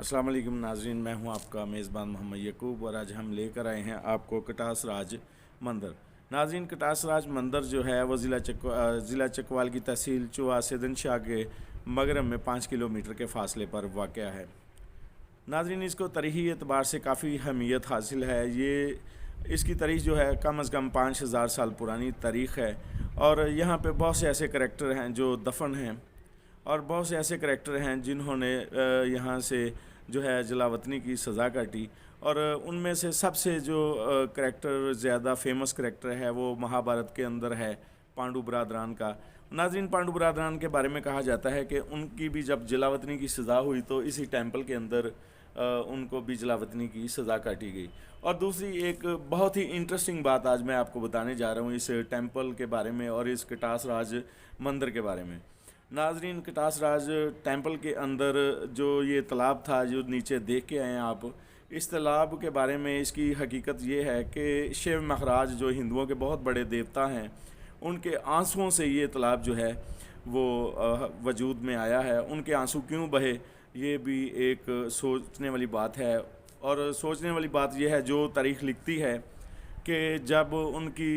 अस्सलाम वालेकुम नाज़रीन, मैं हूं आपका मेज़बान मोहम्मद यकूब और आज हम लेकर आए हैं आपको कटास राज मंदिर। नाज़रीन, कटास राज मंदिर जो है वो ज़िला चकवाल की तहसील चुआ सिदनशाह के मगरब में 5 किलोमीटर के फ़ासले पर वाक़या है। नाज़रीन, इसको तारीख़ी एतबार से काफ़ी अहमियत हासिल है। इसकी तारीख़ जो है कम अज़ कम 5000 साल पुरानी तारीख़ है और यहाँ पे बहुत से ऐसे करैक्टर हैं जो दफन हैं और बहुत से ऐसे करैक्टर हैं जिन्होंने यहाँ से जो है जलावतनी की सज़ा काटी और उनमें से सबसे जो करैक्टर ज़्यादा फेमस करैक्टर है वो महाभारत के अंदर है पांडु बरादरान का। नाज़रीन, पांडु बरादरान के बारे में कहा जाता है कि उनकी भी जब जलावतनी की सज़ा हुई तो इसी टेंपल के अंदर उनको भी जलावतनी की सज़ा काटी गई। और दूसरी एक बहुत ही इंटरेस्टिंग बात आज मैं आपको बताने जा रहा हूँ इस टेंपल के बारे में और इस कटास राज मंदिर के बारे में। नाज़रीन, कटास राज टेंपल के अंदर जो ये तालाब था जो नीचे देख के आए हैं आप, इस तालाब के बारे में इसकी हकीकत ये है कि शिव महाराज जो हिंदुओं के बहुत बड़े देवता हैं, उनके आंसुओं से ये तालाब जो है वो वजूद में आया है। उनके आंसू क्यों बहे, ये भी एक सोचने वाली बात है। और सोचने वाली बात यह है, जो तारीख़ लिखती है कि जब उनकी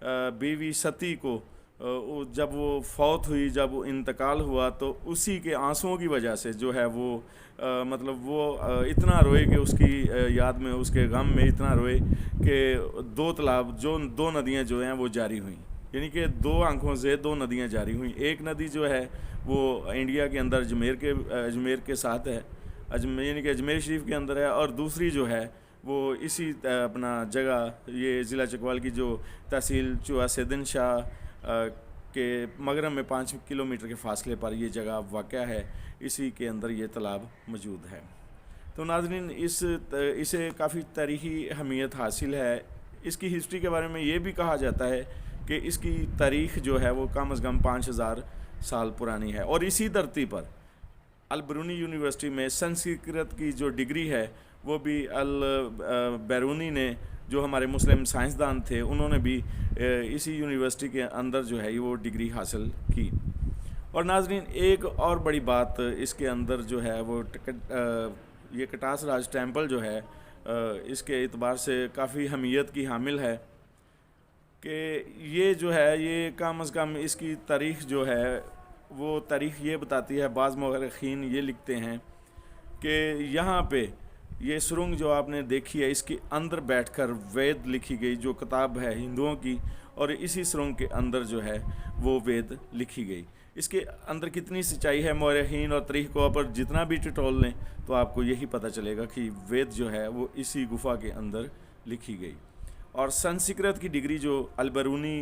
बीवी सती को जब वो फौत हुई, जब वो इंतकाल हुआ, तो उसी के आंसुओं की वजह से जो है वो मतलब वो इतना रोए कि उसकी याद में, उसके गम में इतना रोए कि दो तालाब, जो दो नदियां जो हैं वो जारी हुई, यानी कि दो आंखों से दो नदियां जारी हुई। एक नदी जो है वो इंडिया के अंदर अजमेर के साथ है, यानी कि अजमेर शरीफ के अंदर है, और दूसरी जो है वो इसी अपना जगह ये ज़िला चकवाल की जो तहसील चुआ सिदन शाह के मगरब में 5 किलोमीटर के फ़ासले पर ये जगह वाक़या है। इसी के अंदर ये तालाब मौजूद है। तो नाज़रीन, इसे काफ़ी तारीख़ी अहमियत हासिल है। इसकी हिस्ट्री के बारे में ये भी कहा जाता है कि इसकी तारीख़ जो है वो कम अज़ कम 5000 साल पुरानी है। और इसी धरती पर अल बरूनी यूनिवर्सिटी में संस्कृत की जो डिग्री है वो भी अल बैरूनी ने, जो हमारे मुस्लिम साइंसदान थे, उन्होंने भी इसी यूनिवर्सिटी के अंदर जो है वो डिग्री हासिल की। और नाज़रीन, एक और बड़ी बात इसके अंदर जो है वो ये कटास राज टेंपल जो है इसके एतबार से काफ़ी अहमियत की हामिल है कि ये जो है ये कम अज़ कम इसकी तारीख़ जो है वो तारीख़ ये बताती है, बाज़ मौरख़ीन ये लिखते हैं कि यहाँ पे ये सुरंग जो आपने देखी है इसके अंदर बैठकर वेद लिखी गई, जो किताब है हिंदुओं की, और इसी सुरंग के अंदर जो है वो वेद लिखी गई। इसके अंदर कितनी सच्चाई है, मौरख़ीन और तरीक़ों पर जितना भी टटोल लें तो आपको यही पता चलेगा कि वेद जो है वो इसी गुफ़ा के अंदर लिखी गई। और संस्कृत की डिग्री जो अल बरूनी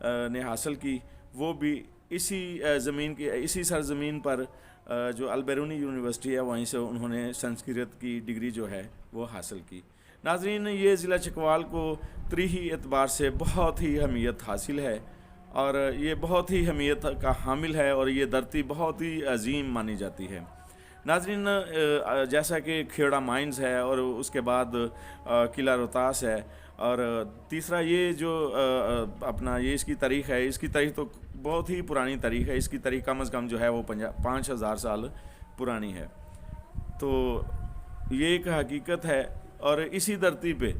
ने हासिल की वो भी इसी सरज़मीन पर जो अल बैरूनी यूनिवर्सिटी है वहीं से उन्होंने संस्कृत की डिग्री जो है वो हासिल की। नाज़रीन, ये ज़िला चकवाल को तारीख़ी एतबार से बहुत ही अहमियत हासिल है और ये बहुत ही अहमियत का हामिल है और ये धरती बहुत ही अजीम मानी जाती है। नाज़रीन, जैसा कि खेड़ा माइंस है और उसके बाद किला रोहतास है, और तीसरा ये जो अपना ये इसकी तारीख़ है, इसकी तारीख़ तो बहुत ही पुरानी तारीख़ है। इसकी तारीख़ कम अज़ कम जो है वो 5000 साल पुरानी है। तो ये एक हकीकत है। और इसी धरती पे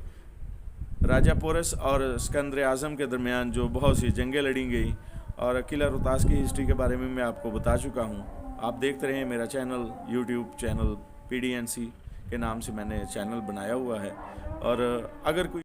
राजा पोरस और सिकंदर आज़म के दरमियान जो बहुत सी जंगें लड़ी गई, और किला रोहतास की हिस्ट्री के बारे में मैं आपको बता चुका हूँ। आप देखते रहें मेरा चैनल, यूट्यूब चैनल PDNC के नाम से मैंने चैनल बनाया हुआ है। और अगर कोई